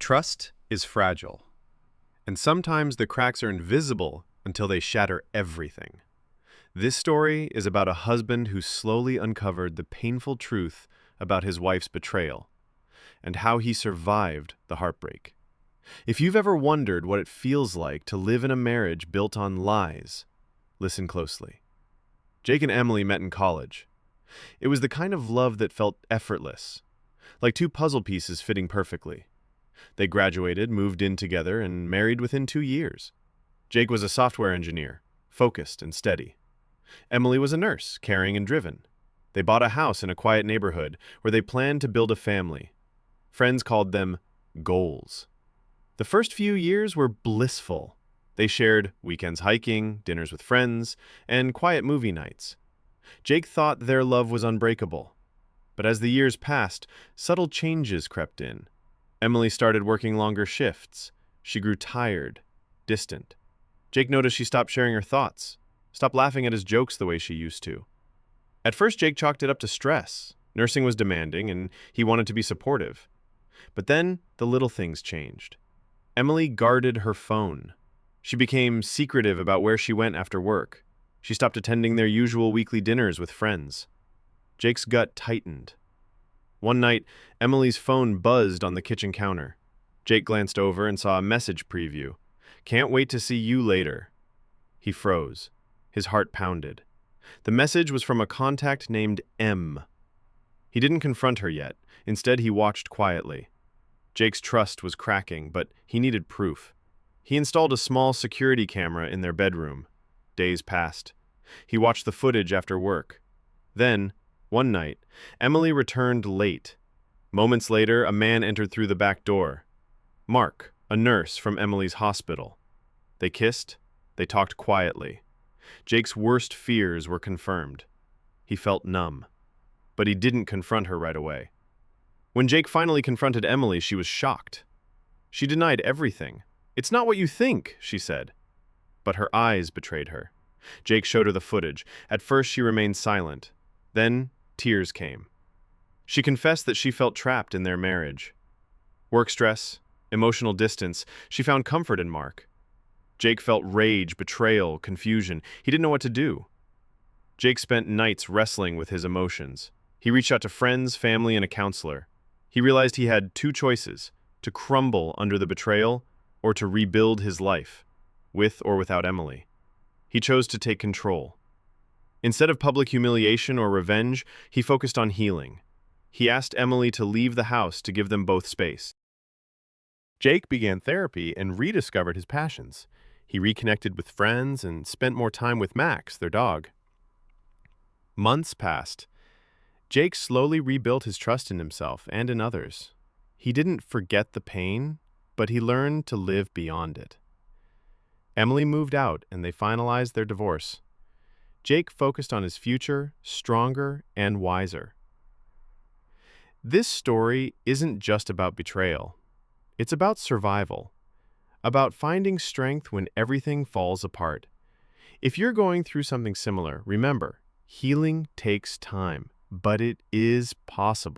Trust is fragile, and sometimes the cracks are invisible until they shatter everything. This story is about a husband who slowly uncovered the painful truth about his wife's betrayal and how he survived the heartbreak. If you've ever wondered what it feels like to live in a marriage built on lies, listen closely. Jake and Emily met in college. It was the kind of love that felt effortless, like two puzzle pieces fitting perfectly. They graduated, moved in together, and married within 2 years. Jake was a software engineer, focused and steady. Emily was a nurse, caring and driven. They bought a house in a quiet neighborhood where they planned to build a family. Friends called them goals. The first few years were blissful. They shared weekends hiking, dinners with friends, and quiet movie nights. Jake thought their love was unbreakable. But as the years passed, subtle changes crept in. Emily started working longer shifts. She grew tired, distant. Jake noticed she stopped sharing her thoughts, stopped laughing at his jokes the way she used to. At first, Jake chalked it up to stress. Nursing was demanding, and he wanted to be supportive. But then, the little things changed. Emily guarded her phone. She became secretive about where she went after work. She stopped attending their usual weekly dinners with friends. Jake's gut tightened. One night, Emily's phone buzzed on the kitchen counter. Jake glanced over and saw a message preview. "Can't wait to see you later." He froze. His heart pounded. The message was from a contact named M. He didn't confront her yet. Instead, he watched quietly. Jake's trust was cracking, but he needed proof. He installed a small security camera in their bedroom. Days passed. He watched the footage after work. Then, one night, Emily returned late. Moments later, a man entered through the back door. Mark, a nurse from Emily's hospital. They kissed. They talked quietly. Jake's worst fears were confirmed. He felt numb. But he didn't confront her right away. When Jake finally confronted Emily, she was shocked. She denied everything. "It's not what you think," she said. But her eyes betrayed her. Jake showed her the footage. At first, she remained silent. Then, tears came. She confessed that she felt trapped in their marriage. Work stress, emotional distance, she found comfort in Mark. Jake felt rage, betrayal, confusion. He didn't know what to do. Jake spent nights wrestling with his emotions. He reached out to friends, family, and a counselor. He realized he had two choices: to crumble under the betrayal or to rebuild his life, with or without Emily. He chose to take control. Instead of public humiliation or revenge, he focused on healing. He asked Emily to leave the house to give them both space. Jake began therapy and rediscovered his passions. He reconnected with friends and spent more time with Max, their dog. Months passed. Jake slowly rebuilt his trust in himself and in others. He didn't forget the pain, but he learned to live beyond it. Emily moved out and they finalized their divorce. Jake focused on his future, stronger and wiser. This story isn't just about betrayal. It's about survival, about finding strength when everything falls apart. If you're going through something similar, remember, healing takes time, but it is possible.